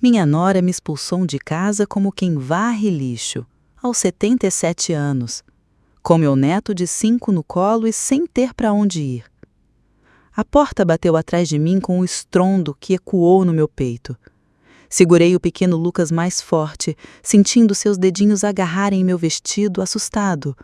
Minha nora me expulsou de casa como quem varre lixo, aos 77 anos, com meu neto de 5 no colo e sem ter para onde ir. A porta bateu atrás de mim com um estrondo que ecoou no meu peito. Segurei o pequeno Lucas mais forte, sentindo seus dedinhos agarrarem meu vestido, assustado.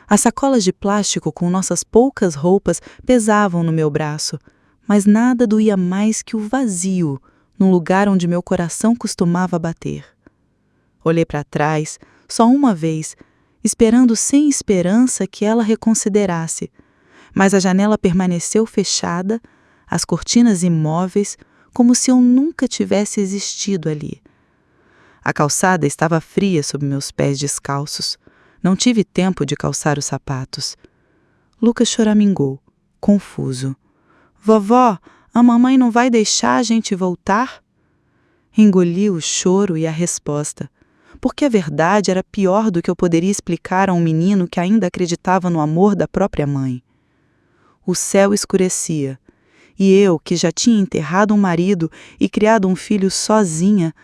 As sacolas de plástico com nossas poucas roupas pesavam no meu braço, mas nada doía mais que o vazio, num lugar onde meu coração costumava bater. Olhei para trás, só uma vez, esperando sem esperança que ela reconsiderasse, mas a janela permaneceu fechada, as cortinas imóveis, como se eu nunca tivesse existido ali. A calçada estava fria sob meus pés descalços. Não tive tempo de calçar os sapatos. Lucas choramingou, confuso. Vovó, a mamãe não vai deixar a gente voltar? Engoli o choro e a resposta, porque a verdade era pior do que eu poderia explicar a um menino que ainda acreditava no amor da própria mãe. O céu escurecia, e eu, que já tinha enterrado um marido e criado um filho sozinha,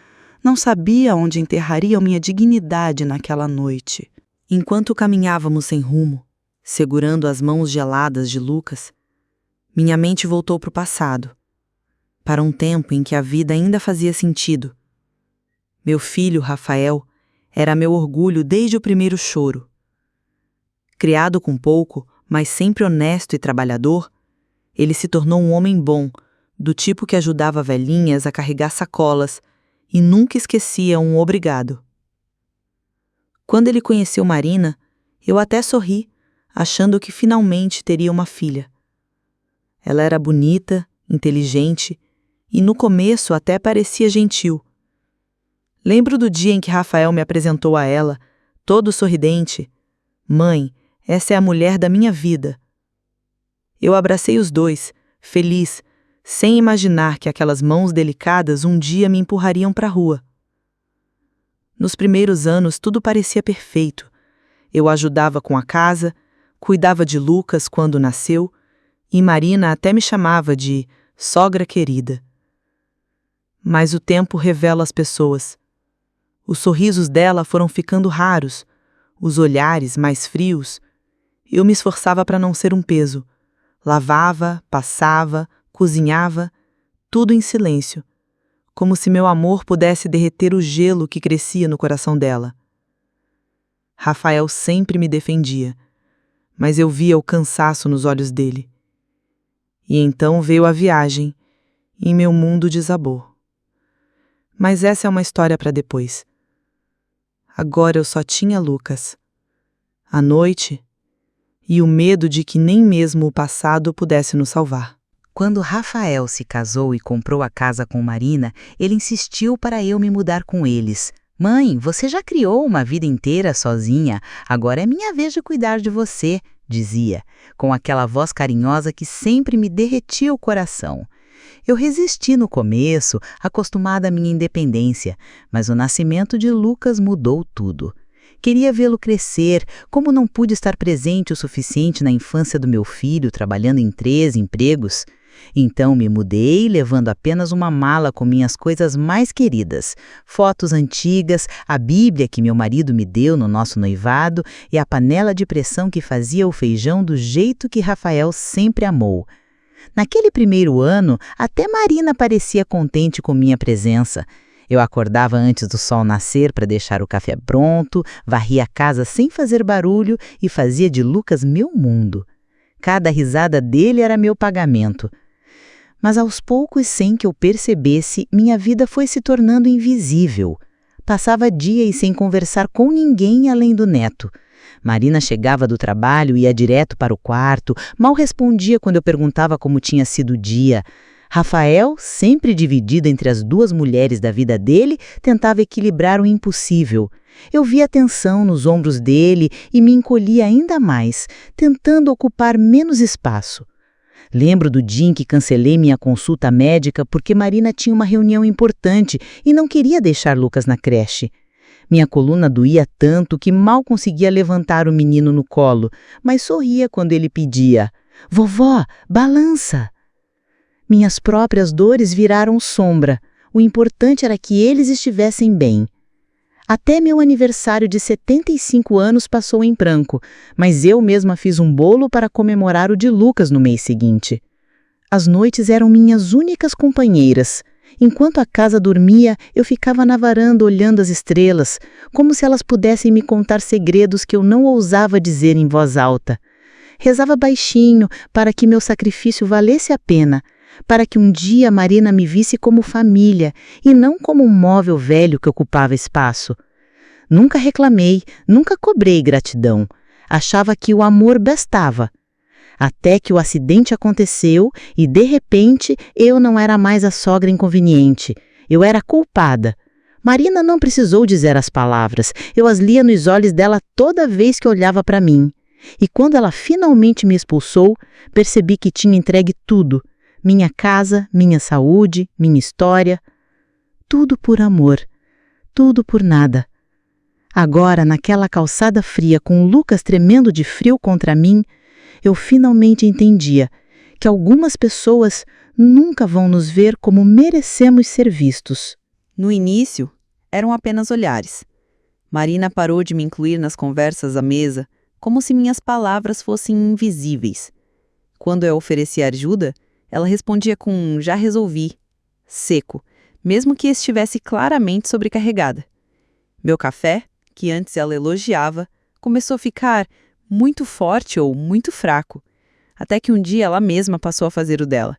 não sabia onde enterraria minha dignidade naquela noite. Enquanto caminhávamos sem rumo, segurando as mãos geladas de Lucas, minha mente voltou para o passado, para um tempo em que a vida ainda fazia sentido. Meu filho, Rafael, era meu orgulho desde o primeiro choro. Criado com pouco, mas sempre honesto e trabalhador, ele se tornou um homem bom, do tipo que ajudava velhinhas a carregar sacolas e nunca esquecia um obrigado. Quando ele conheceu Marina, eu até sorri, achando que finalmente teria uma filha. Ela era bonita, inteligente e no começo até parecia gentil. Lembro do dia em que Rafael me apresentou a ela, todo sorridente. Mãe, essa é a mulher da minha vida. Eu abracei os dois, feliz, sem imaginar que aquelas mãos delicadas um dia me empurrariam para a rua. Nos primeiros anos tudo parecia perfeito. Eu ajudava com a casa, cuidava de Lucas quando nasceu, e Marina até me chamava de sogra querida. Mas o tempo revela as pessoas. Os sorrisos dela foram ficando raros, os olhares mais frios. Eu me esforçava para não ser um peso. Lavava, passava, cozinhava, tudo em silêncio, como se meu amor pudesse derreter o gelo que crescia no coração dela. Rafael sempre me defendia, mas eu via o cansaço nos olhos dele. E então veio a viagem, e meu mundo desabou. Mas essa é uma história para depois. Agora eu só tinha Lucas. A noite e o medo de que nem mesmo o passado pudesse nos salvar. Quando Rafael se casou e comprou a casa com Marina, ele insistiu para eu me mudar com eles. Mãe, você já criou uma vida inteira sozinha, agora é minha vez de cuidar de você, dizia, com aquela voz carinhosa que sempre me derretia o coração. Eu resisti no começo, acostumada à minha independência, mas o nascimento de Lucas mudou tudo. Queria vê-lo crescer, como não pude estar presente o suficiente na infância do meu filho, trabalhando em 3 empregos. Então me mudei, levando apenas uma mala com minhas coisas mais queridas, fotos antigas, a Bíblia que meu marido me deu no nosso noivado e a panela de pressão que fazia o feijão do jeito que Rafael sempre amou. Naquele primeiro ano, até Marina parecia contente com minha presença. Eu acordava antes do sol nascer para deixar o café pronto, varria a casa sem fazer barulho e fazia de Lucas meu mundo. Cada risada dele era meu pagamento. Mas aos poucos, sem que eu percebesse, minha vida foi se tornando invisível. Passava dias sem conversar com ninguém além do neto. Marina chegava do trabalho e ia direto para o quarto, mal respondia quando eu perguntava como tinha sido o dia. Rafael, sempre dividido entre as 2 mulheres da vida dele, tentava equilibrar o impossível. Eu via a tensão nos ombros dele e me encolhia ainda mais, tentando ocupar menos espaço. Lembro do dia em que cancelei minha consulta médica porque Marina tinha uma reunião importante e não queria deixar Lucas na creche. Minha coluna doía tanto que mal conseguia levantar o menino no colo, mas sorria quando ele pedia: "Vovó, balança!" Minhas próprias dores viraram sombra, O importante era que eles estivessem bem. Até meu aniversário de 75 anos passou em branco, mas eu mesma fiz um bolo para comemorar o de Lucas no mês seguinte. As noites eram minhas únicas companheiras. Enquanto a casa dormia, eu ficava na varanda olhando as estrelas, como se elas pudessem me contar segredos que eu não ousava dizer em voz alta. Rezava baixinho para que meu sacrifício valesse a pena, para que um dia Marina me visse como família e não como um móvel velho que ocupava espaço. Nunca reclamei, nunca cobrei gratidão. Achava que o amor bastava. Até que o acidente aconteceu e, de repente, eu não era mais a sogra inconveniente. Eu era culpada. Marina não precisou dizer as palavras. Eu as lia nos olhos dela toda vez que olhava para mim. E quando ela finalmente me expulsou, percebi que tinha entregue tudo. Minha casa, minha saúde, minha história. Tudo por amor. Tudo por nada. Agora, naquela calçada fria, com o Lucas tremendo de frio contra mim, eu finalmente entendia que algumas pessoas nunca vão nos ver como merecemos ser vistos. No início, eram apenas olhares. Marina parou de me incluir nas conversas à mesa, como se minhas palavras fossem invisíveis. Quando eu oferecia ajuda, ela respondia com um "já resolvi", seco, mesmo que estivesse claramente sobrecarregada. Meu café, que antes ela elogiava, começou a ficar muito forte ou muito fraco, até que um dia ela mesma passou a fazer o dela.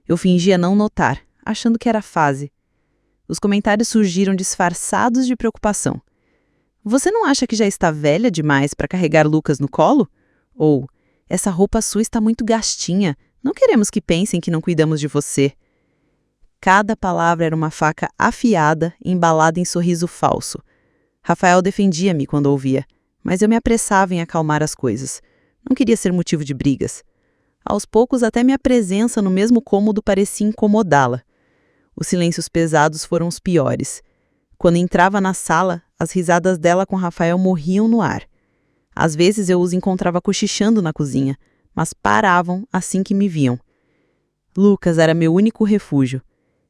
Eu fingia não notar, achando que era fase. Os comentários surgiram disfarçados de preocupação. "Você não acha que já está velha demais para carregar Lucas no colo?" Ou "essa roupa sua está muito gastinha, não queremos que pensem que não cuidamos de você." Cada palavra era uma faca afiada, embalada em sorriso falso. Rafael defendia-me quando ouvia, mas eu me apressava em acalmar as coisas. Não queria ser motivo de brigas. Aos poucos, até minha presença no mesmo cômodo parecia incomodá-la. Os silêncios pesados foram os piores. Quando entrava na sala, as risadas dela com Rafael morriam no ar. Às vezes eu os encontrava cochichando na cozinha, mas paravam assim que me viam. Lucas era meu único refúgio.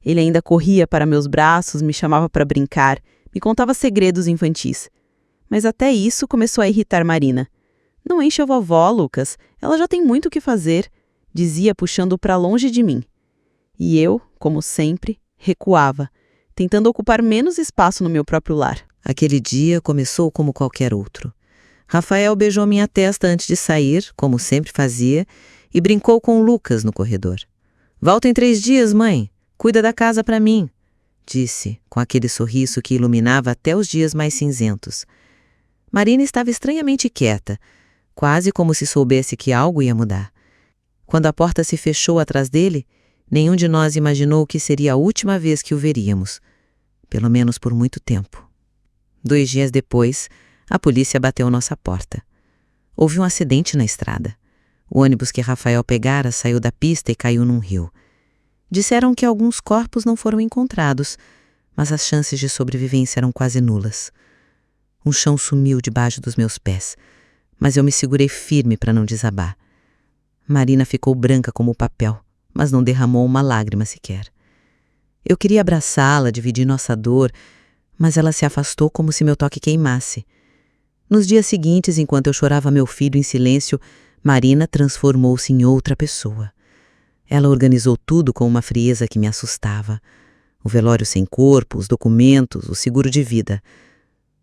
Ele ainda corria para meus braços, me chamava para brincar, me contava segredos infantis. Mas até isso começou a irritar Marina. "Não enche a vovó, Lucas. Ela já tem muito o que fazer", dizia puxando-o para longe de mim. E eu, como sempre, recuava, tentando ocupar menos espaço no meu próprio lar. Aquele dia começou como qualquer outro. Rafael beijou minha testa antes de sair, como sempre fazia, e brincou com o Lucas no corredor. "Volto em 3 dias, mãe. Cuida da casa para mim", disse, com aquele sorriso que iluminava até os dias mais cinzentos. Marina estava estranhamente quieta, quase como se soubesse que algo ia mudar. Quando a porta se fechou atrás dele, nenhum de nós imaginou que seria a última vez que o veríamos, pelo menos por muito tempo. 2 dias depois, a polícia bateu nossa porta. Houve um acidente na estrada. O ônibus que Rafael pegara saiu da pista e caiu num rio. Disseram que alguns corpos não foram encontrados, mas as chances de sobrevivência eram quase nulas. Um chão sumiu debaixo dos meus pés, mas eu me segurei firme para não desabar. Marina ficou branca como papel, mas não derramou uma lágrima sequer. Eu queria abraçá-la, dividir nossa dor, mas ela se afastou como se meu toque queimasse. Nos dias seguintes, enquanto eu chorava meu filho em silêncio, Marina transformou-se em outra pessoa. Ela organizou tudo com uma frieza que me assustava. O velório sem corpo, os documentos, o seguro de vida.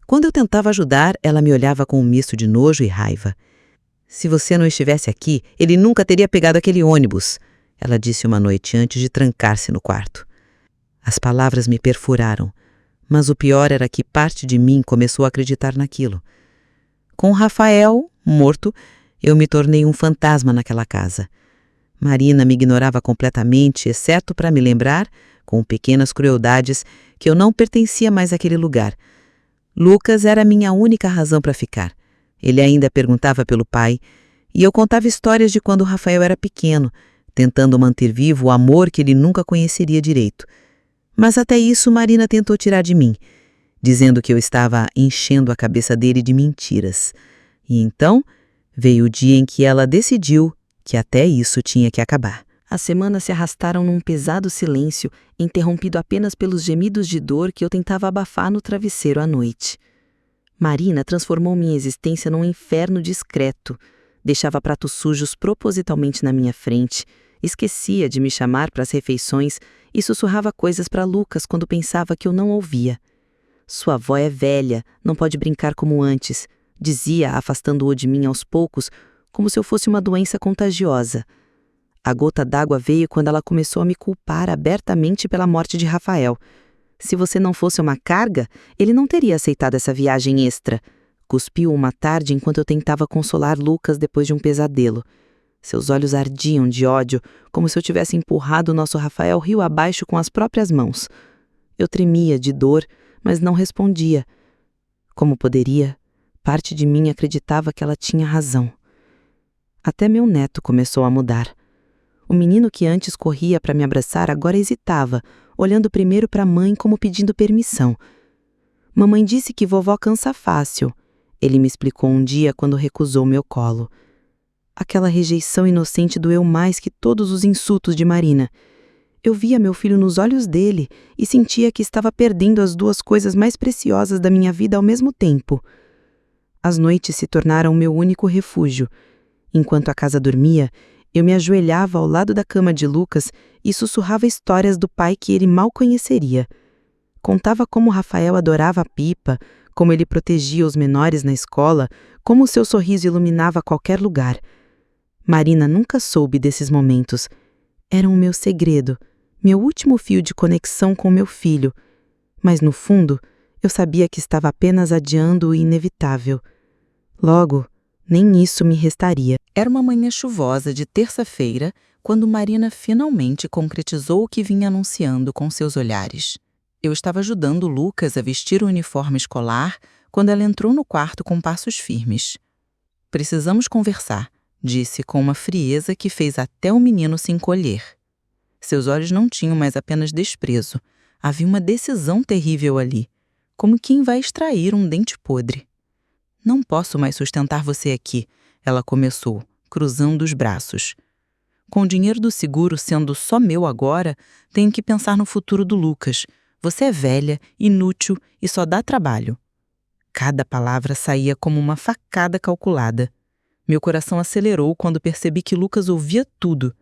Quando eu tentava ajudar, ela me olhava com um misto de nojo e raiva. "Se você não estivesse aqui, ele nunca teria pegado aquele ônibus", ela disse uma noite antes de trancar-se no quarto. As palavras me perfuraram, mas o pior era que parte de mim começou a acreditar naquilo. Com Rafael, morto, eu me tornei um fantasma naquela casa. Marina me ignorava completamente, exceto para me lembrar, com pequenas crueldades, que eu não pertencia mais àquele lugar. Lucas era a minha única razão para ficar. Ele ainda perguntava pelo pai, e eu contava histórias de quando Rafael era pequeno, tentando manter vivo o amor que ele nunca conheceria direito. Mas até isso Marina tentou tirar de mim, dizendo que eu estava enchendo a cabeça dele de mentiras. E então veio o dia em que ela decidiu que até isso tinha que acabar. As semanas se arrastaram num pesado silêncio, interrompido apenas pelos gemidos de dor que eu tentava abafar no travesseiro à noite. Marina transformou minha existência num inferno discreto. Deixava pratos sujos propositalmente na minha frente, esquecia de me chamar para as refeições e sussurrava coisas para Lucas quando pensava que eu não ouvia. Sua avó é velha, não pode brincar como antes, dizia, afastando-o de mim aos poucos, como se eu fosse uma doença contagiosa. A gota d'água veio quando ela começou a me culpar abertamente pela morte de Rafael. Se você não fosse uma carga, ele não teria aceitado essa viagem extra. Cuspiu uma tarde enquanto eu tentava consolar Lucas depois de um pesadelo. Seus olhos ardiam de ódio, como se eu tivesse empurrado nosso Rafael rio abaixo com as próprias mãos. Eu tremia de dor, mas não respondia. Como poderia? Parte de mim acreditava que ela tinha razão. Até meu neto começou a mudar. O menino que antes corria para me abraçar agora hesitava, olhando primeiro para a mãe como pedindo permissão. Mamãe disse que vovó cansa fácil. Ele me explicou um dia quando recusou meu colo. Aquela rejeição inocente doeu mais que todos os insultos de Marina. Eu via meu filho nos olhos dele e sentia que estava perdendo as duas coisas mais preciosas da minha vida ao mesmo tempo. As noites se tornaram meu único refúgio. Enquanto a casa dormia, eu me ajoelhava ao lado da cama de Lucas e sussurrava histórias do pai que ele mal conheceria. Contava como Rafael adorava a pipa, como ele protegia os menores na escola, como seu sorriso iluminava qualquer lugar. Marina nunca soube desses momentos. Eram o meu segredo, meu último fio de conexão com meu filho. Mas, no fundo, eu sabia que estava apenas adiando o inevitável. Logo, nem isso me restaria. Era uma manhã chuvosa de terça-feira, quando Marina finalmente concretizou o que vinha anunciando com seus olhares. Eu estava ajudando Lucas a vestir o uniforme escolar quando ela entrou no quarto com passos firmes. "Precisamos conversar", disse com uma frieza que fez até o menino se encolher. Seus olhos não tinham mais apenas desprezo. Havia uma decisão terrível ali, como quem vai extrair um dente podre. "Não posso mais sustentar você aqui", ela começou, cruzando os braços. "Com o dinheiro do seguro sendo só meu agora, tenho que pensar no futuro do Lucas. Você é velha, inútil e só dá trabalho." Cada palavra saía como uma facada calculada. Meu coração acelerou quando percebi que Lucas ouvia tudo.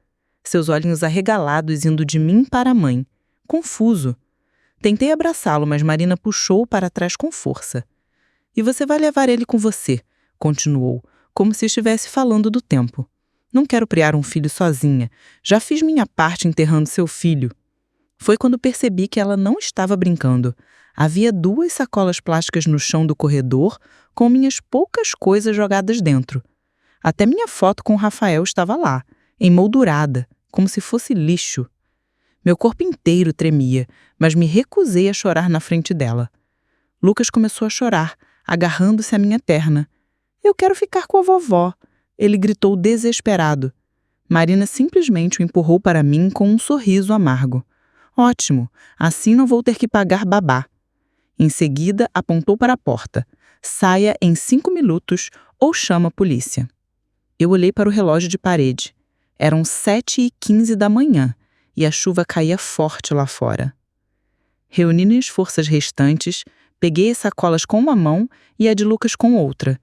Seus olhinhos arregalados indo de mim para a mãe. Confuso. Tentei abraçá-lo, mas Marina puxou-o para trás com força. "E você vai levar ele com você", continuou, como se estivesse falando do tempo. "Não quero criar um filho sozinha. Já fiz minha parte enterrando seu filho." Foi quando percebi que ela não estava brincando. Havia 2 sacolas plásticas no chão do corredor, com minhas poucas coisas jogadas dentro. Até minha foto com o Rafael estava lá, emoldurada, como se fosse lixo. Meu corpo inteiro tremia, mas me recusei a chorar na frente dela. Lucas começou a chorar, agarrando-se à minha perna. "Eu quero ficar com a vovó", ele gritou desesperado. Marina simplesmente o empurrou para mim com um sorriso amargo. "Ótimo, assim não vou ter que pagar babá." Em seguida, apontou para a porta. "Saia em 5 minutos ou chama a polícia." Eu olhei para o relógio de parede. Eram 7h15 da manhã e a chuva caía forte lá fora. Reuni minhas forças restantes, peguei as sacolas com uma mão e a de Lucas com outra.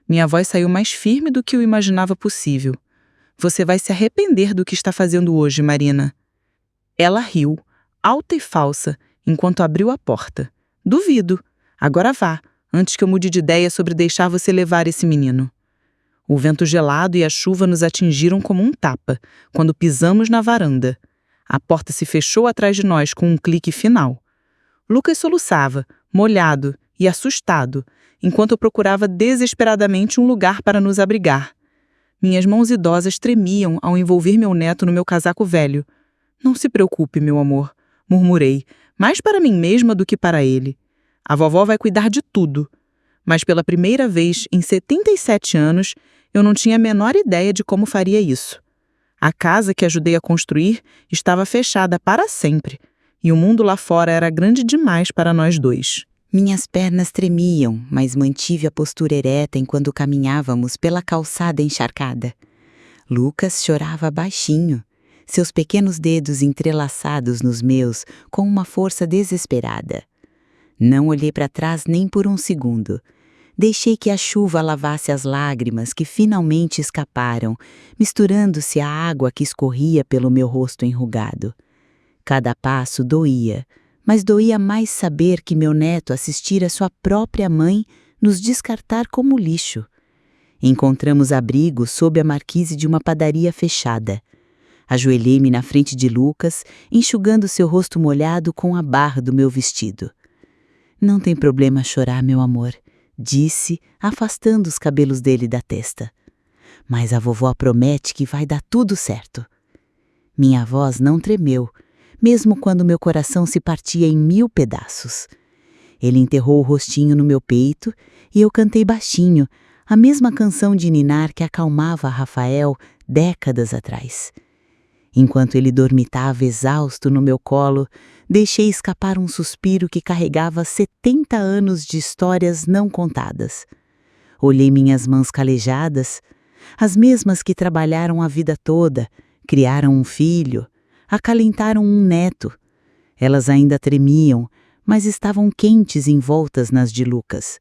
Minha voz saiu mais firme do que eu imaginava possível. "Você vai se arrepender do que está fazendo hoje, Marina." Ela riu, alta e falsa, enquanto abriu a porta. "Duvido. Agora vá, antes que eu mude de ideia sobre deixar você levar esse menino." O vento gelado e a chuva nos atingiram como um tapa, quando pisamos na varanda. A porta se fechou atrás de nós com um clique final. Lucas soluçava, molhado e assustado, enquanto eu procurava desesperadamente um lugar para nos abrigar. Minhas mãos idosas tremiam ao envolver meu neto no meu casaco velho. "Não se preocupe, meu amor", murmurei, mais para mim mesma do que para ele. "A vovó vai cuidar de tudo." Mas pela primeira vez em 77 anos, eu não tinha a menor ideia de como faria isso. A casa que ajudei a construir estava fechada para sempre, e o mundo lá fora era grande demais para nós dois. Minhas pernas tremiam, mas mantive a postura ereta enquanto caminhávamos pela calçada encharcada. Lucas chorava baixinho. seus pequenos dedos entrelaçados nos meus com uma força desesperada. Não olhei para trás nem por um segundo. Deixei que a chuva lavasse as lágrimas que finalmente escaparam, misturando-se à água que escorria pelo meu rosto enrugado. Cada passo doía, mas doía mais saber que meu neto assistira sua própria mãe nos descartar como lixo. Encontramos abrigo sob a marquise de uma padaria fechada. Ajoelhei-me na frente de Lucas, enxugando seu rosto molhado com a barra do meu vestido. Não tem problema chorar, meu amor, disse, afastando os cabelos dele da testa. Mas a vovó promete que vai dar tudo certo. Minha voz não tremeu, mesmo quando meu coração se partia em 1000 pedaços. Ele enterrou o rostinho no meu peito e eu cantei baixinho, a mesma canção de ninar que acalmava Rafael décadas atrás. Enquanto ele dormitava exausto no meu colo, deixei escapar um suspiro que carregava 70 anos de histórias não contadas. Olhei minhas mãos calejadas, as mesmas que trabalharam a vida toda, criaram um filho, acalentaram um neto. Elas ainda tremiam, mas estavam quentes envoltas nas de Lucas.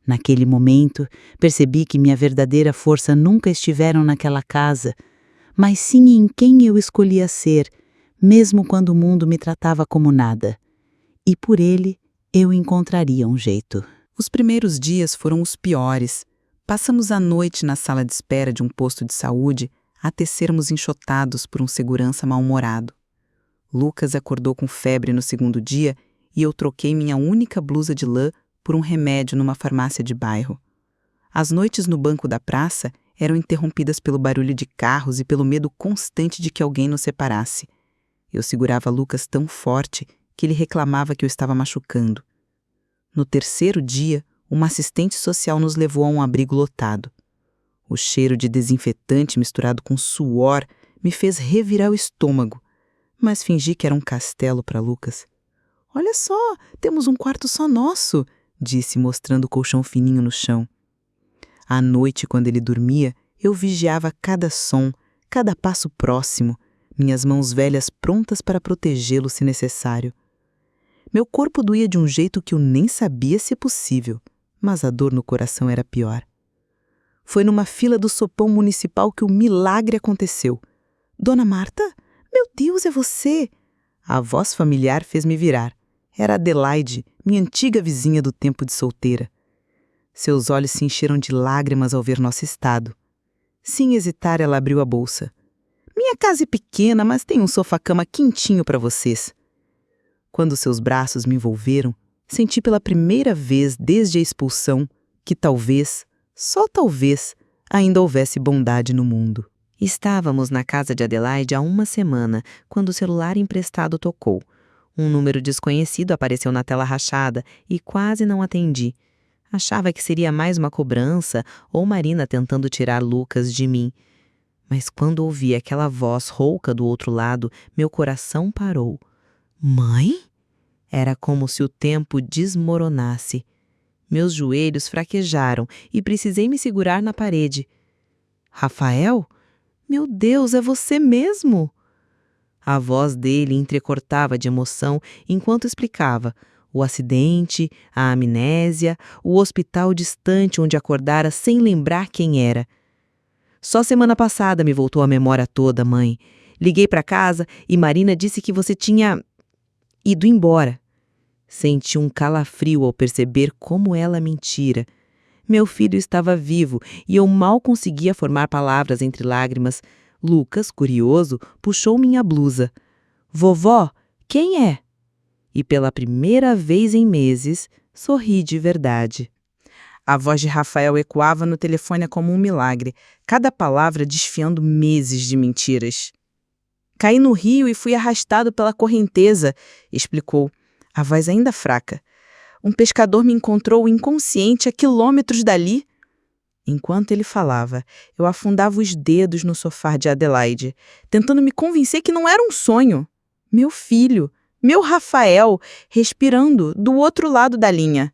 Naquele momento, percebi que minha verdadeira força nunca estiveram naquela casa, mas sim em quem eu escolhia ser, mesmo quando o mundo me tratava como nada. E por ele, eu encontraria um jeito. Os primeiros dias foram os piores. Passamos a noite na sala de espera de um posto de saúde até sermos enxotados por um segurança mal-humorado. Lucas acordou com febre no segundo dia e eu troquei minha única blusa de lã por um remédio numa farmácia de bairro. As noites no banco da praça eram interrompidas pelo barulho de carros e pelo medo constante de que alguém nos separasse. Eu segurava Lucas tão forte que ele reclamava que eu estava machucando. No terceiro dia, uma assistente social nos levou a um abrigo lotado. O cheiro de desinfetante misturado com suor me fez revirar o estômago, mas fingi que era um castelo para Lucas. "Olha só, temos um quarto só nosso", disse, mostrando o colchão fininho no chão. À noite, quando ele dormia, eu vigiava cada som, cada passo próximo, minhas mãos velhas prontas para protegê-lo se necessário. Meu corpo doía de um jeito que eu nem sabia se é possível, mas a dor no coração era pior. Foi numa fila do sopão municipal que o milagre aconteceu. "Dona Marta? Meu Deus, é você!" A voz familiar fez-me virar. Era Adelaide, minha antiga vizinha do tempo de solteira. Seus olhos se encheram de lágrimas ao ver nosso estado. Sem hesitar, ela abriu a bolsa. "Minha casa é pequena, mas tem um sofá-cama quentinho para vocês." Quando seus braços me envolveram, senti pela primeira vez desde a expulsão que talvez, só talvez, ainda houvesse bondade no mundo. Estávamos na casa de Adelaide há uma semana, quando o celular emprestado tocou. Um número desconhecido apareceu na tela rachada e quase não atendi. Achava que seria mais uma cobrança ou Marina tentando tirar Lucas de mim. Mas quando ouvi aquela voz rouca do outro lado, meu coração parou. "Mãe?" Era como se o tempo desmoronasse. Meus joelhos fraquejaram e precisei me segurar na parede. "Rafael? Meu Deus, é você mesmo?" A voz dele entrecortava de emoção enquanto explicava o acidente, a amnésia, o hospital distante onde acordara sem lembrar quem era. "Só semana passada me voltou a memória toda, mãe. Liguei para casa e Marina disse que você tinha ido embora." Senti um calafrio ao perceber como ela mentira. Meu filho estava vivo e eu mal conseguia formar palavras entre lágrimas. Lucas, curioso, puxou minha blusa. "Vovó, quem é?" E pela primeira vez em meses, sorri de verdade. A voz de Rafael ecoava no telefone como um milagre, cada palavra desfiando meses de mentiras. "Caí no rio e fui arrastado pela correnteza", explicou, a voz ainda fraca. "Um pescador me encontrou inconsciente a quilômetros dali." Enquanto ele falava, eu afundava os dedos no sofá de Adelaide, tentando me convencer que não era um sonho. Meu filho, meu Rafael, respirando do outro lado da linha.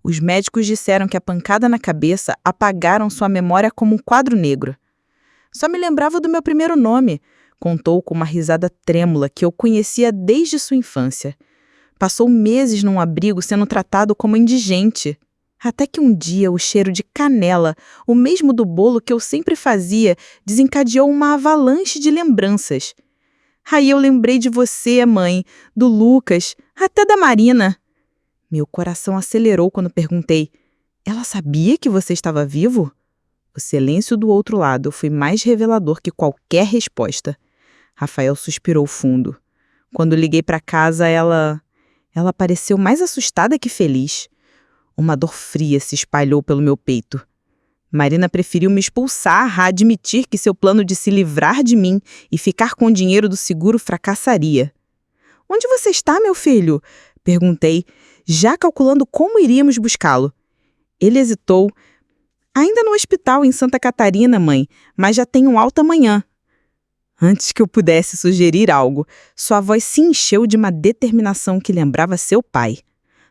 Os médicos disseram que a pancada na cabeça apagaram sua memória como um quadro negro. Só me lembrava do meu primeiro nome, contou com uma risada trêmula que eu conhecia desde sua infância. Passou meses num abrigo sendo tratado como indigente. Até que um dia o cheiro de canela, o mesmo do bolo que eu sempre fazia, desencadeou uma avalanche de lembranças. Aí eu lembrei de você, mãe, do Lucas, até da Marina. Meu coração acelerou quando perguntei: ela sabia que você estava vivo? O silêncio do outro lado foi mais revelador que qualquer resposta. Rafael suspirou fundo. Quando liguei para casa, ela pareceu mais assustada que feliz. Uma dor fria se espalhou pelo meu peito. Marina preferiu me expulsar a admitir que seu plano de se livrar de mim e ficar com o dinheiro do seguro fracassaria. Onde você está, meu filho? Perguntei, já calculando como iríamos buscá-lo. Ele hesitou. Ainda no hospital em Santa Catarina, mãe, mas já tenho alta amanhã. Antes que eu pudesse sugerir algo, sua voz se encheu de uma determinação que lembrava seu pai.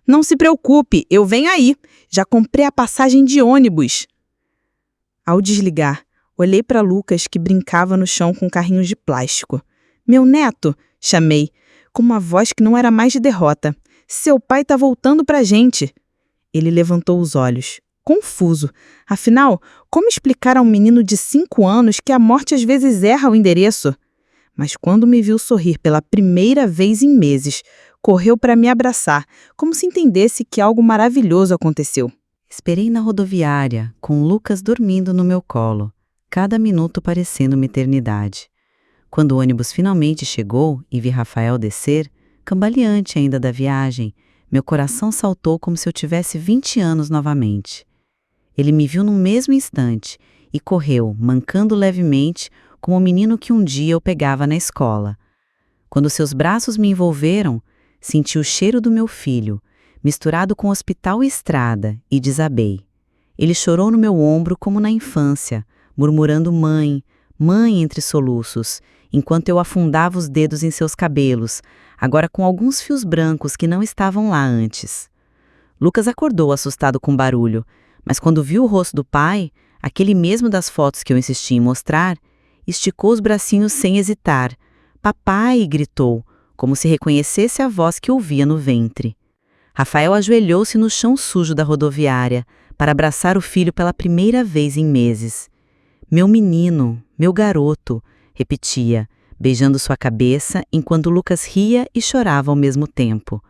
Não se preocupe, eu venho aí. Já comprei a passagem de ônibus. Ao desligar, olhei para Lucas, que brincava no chão com carrinhos de plástico. Meu neto, chamei, com uma voz que não era mais de derrota. Seu pai está voltando para a gente. Ele levantou os olhos, confuso. Afinal, como explicar a um menino de 5 anos que a morte às vezes erra o endereço? Mas quando me viu sorrir pela primeira vez em meses, correu para me abraçar, como se entendesse que algo maravilhoso aconteceu. Esperei na rodoviária, com Lucas dormindo no meu colo, cada minuto parecendo uma eternidade. Quando o ônibus finalmente chegou e vi Rafael descer, cambaleante ainda da viagem, meu coração saltou como se eu tivesse 20 anos novamente. Ele me viu no mesmo instante e correu, mancando levemente, como o menino que um dia eu pegava na escola. Quando seus braços me envolveram, senti o cheiro do meu filho, misturado com hospital e estrada, e desabei. Ele chorou no meu ombro como na infância, murmurando mãe, mãe entre soluços, enquanto eu afundava os dedos em seus cabelos, agora com alguns fios brancos que não estavam lá antes. Lucas acordou assustado com o barulho, mas quando viu o rosto do pai, aquele mesmo das fotos que eu insisti em mostrar, esticou os bracinhos sem hesitar. Papai! Gritou, como se reconhecesse a voz que ouvia no ventre. Rafael ajoelhou-se no chão sujo da rodoviária para abraçar o filho pela primeira vez em meses. Meu menino, meu garoto, repetia, beijando sua cabeça enquanto Lucas ria e chorava ao mesmo tempo.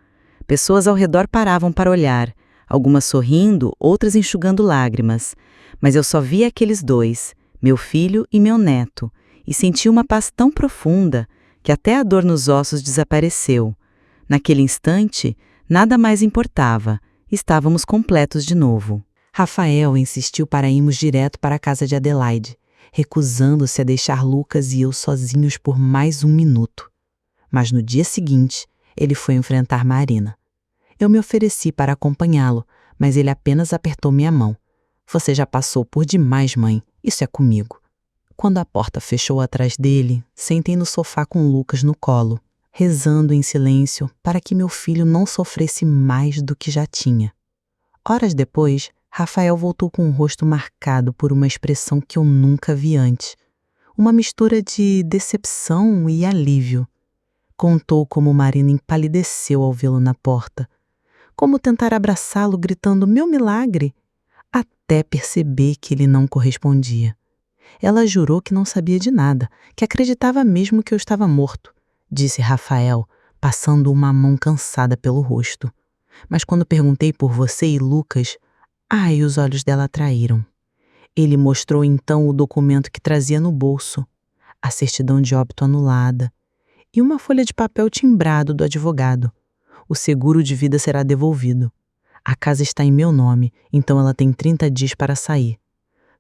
Pessoas ao redor paravam para olhar, algumas sorrindo, outras enxugando lágrimas. Mas eu só via aqueles dois, meu filho e meu neto, e senti uma paz tão profunda que até a dor nos ossos desapareceu. Naquele instante, nada mais importava, estávamos completos de novo. Rafael insistiu para irmos direto para a casa de Adelaide, recusando-se a deixar Lucas e eu sozinhos por mais 1 minuto. Mas no dia seguinte, ele foi enfrentar Marina. Eu me ofereci para acompanhá-lo, mas ele apenas apertou minha mão. Você já passou por demais, mãe. Isso é comigo. Quando a porta fechou atrás dele, sentei no sofá com Lucas no colo, rezando em silêncio para que meu filho não sofresse mais do que já tinha. Horas depois, Rafael voltou com o rosto marcado por uma expressão que eu nunca vi antes. Uma mistura de decepção e alívio. Contou como Marina empalideceu ao vê-lo na porta. Como tentar abraçá-lo gritando "meu milagre", até perceber que ele não correspondia. Ela jurou que não sabia de nada, que acreditava mesmo que eu estava morto, disse Rafael, passando uma mão cansada pelo rosto. Mas quando perguntei por você e Lucas, os olhos dela traíram. Ele mostrou então o documento que trazia no bolso, a certidão de óbito anulada e uma folha de papel timbrado do advogado. O seguro de vida será devolvido. A casa está em meu nome, então ela tem 30 dias para sair.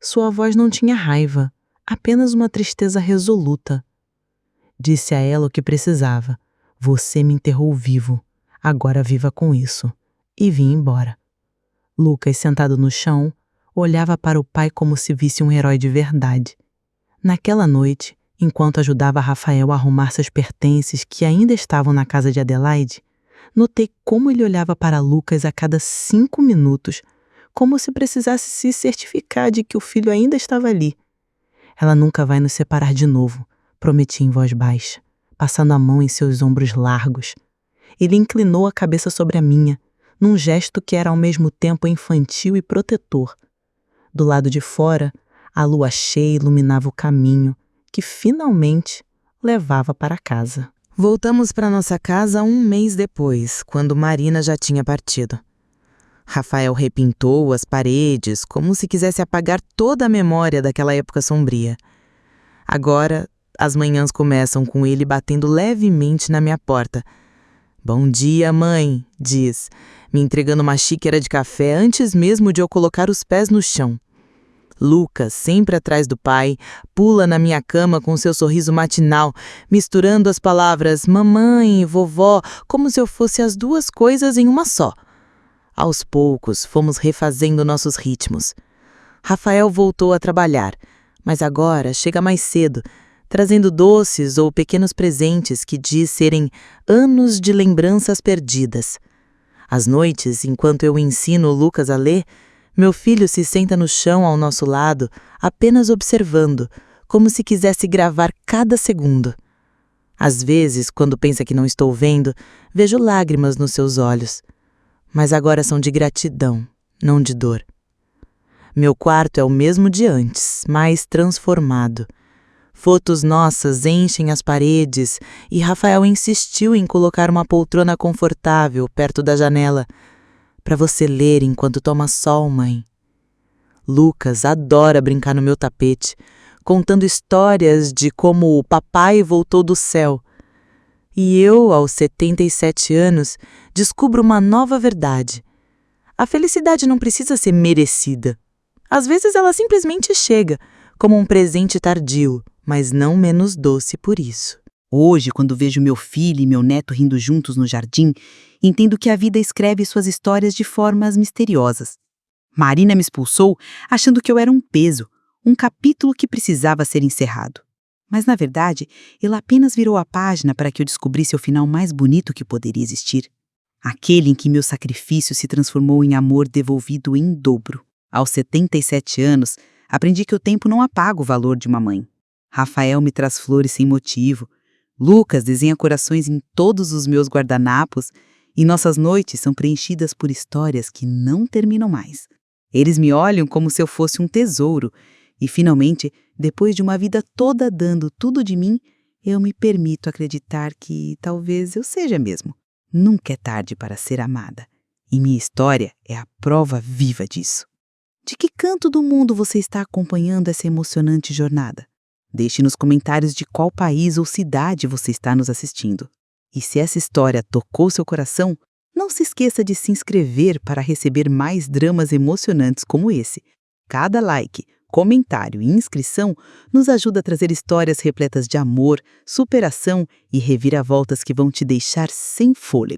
Sua voz não tinha raiva, apenas uma tristeza resoluta. Disse a ela o que precisava. Você me enterrou vivo, agora viva com isso. E vim embora. Lucas, sentado no chão, olhava para o pai como se visse um herói de verdade. Naquela noite, enquanto ajudava Rafael a arrumar seus pertences que ainda estavam na casa de Adelaide, notei como ele olhava para Lucas a cada 5 minutos, como se precisasse se certificar de que o filho ainda estava ali. Ela nunca vai nos separar de novo, prometi em voz baixa, passando a mão em seus ombros largos. Ele inclinou a cabeça sobre a minha, num gesto que era ao mesmo tempo infantil e protetor. Do lado de fora, a lua cheia iluminava o caminho, que finalmente levava para casa. Voltamos para nossa casa 1 mês depois, quando Marina já tinha partido. Rafael repintou as paredes, como se quisesse apagar toda a memória daquela época sombria. Agora, as manhãs começam com ele batendo levemente na minha porta. "Bom dia, mãe", diz, me entregando uma xícara de café antes mesmo de eu colocar os pés no chão. Lucas, sempre atrás do pai, pula na minha cama com seu sorriso matinal, misturando as palavras mamãe e vovó como se eu fosse as duas coisas em uma só. Aos poucos, fomos refazendo nossos ritmos. Rafael voltou a trabalhar, mas agora chega mais cedo, trazendo doces ou pequenos presentes que diz serem anos de lembranças perdidas. Às noites, enquanto eu ensino o Lucas a ler, meu filho se senta no chão ao nosso lado, apenas observando, como se quisesse gravar cada segundo. Às vezes, quando pensa que não estou vendo, vejo lágrimas nos seus olhos. Mas agora são de gratidão, não de dor. Meu quarto é o mesmo de antes, mas transformado. Fotos nossas enchem as paredes e Rafael insistiu em colocar uma poltrona confortável perto da janela. "Para você ler enquanto toma sol, mãe." Lucas adora brincar no meu tapete, contando histórias de como o papai voltou do céu. E eu, aos 77 anos, descubro uma nova verdade. A felicidade não precisa ser merecida. Às vezes ela simplesmente chega, como um presente tardio, mas não menos doce por isso. Hoje, quando vejo meu filho e meu neto rindo juntos no jardim, entendo que a vida escreve suas histórias de formas misteriosas. Marina me expulsou achando que eu era um peso, um capítulo que precisava ser encerrado. Mas, na verdade, ela apenas virou a página para que eu descobrisse o final mais bonito que poderia existir. Aquele em que meu sacrifício se transformou em amor devolvido em dobro. Aos 77 anos, aprendi que o tempo não apaga o valor de uma mãe. Rafael me traz flores sem motivo. Lucas desenha corações em todos os meus guardanapos e nossas noites são preenchidas por histórias que não terminam mais. Eles me olham como se eu fosse um tesouro e, finalmente, depois de uma vida toda dando tudo de mim, eu me permito acreditar que talvez eu seja mesmo. Nunca é tarde para ser amada. E minha história é a prova viva disso. De que canto do mundo você está acompanhando essa emocionante jornada? Deixe nos comentários de qual país ou cidade você está nos assistindo. E se essa história tocou seu coração, não se esqueça de se inscrever para receber mais dramas emocionantes como esse. Cada like, comentário e inscrição nos ajuda a trazer histórias repletas de amor, superação e reviravoltas que vão te deixar sem fôlego.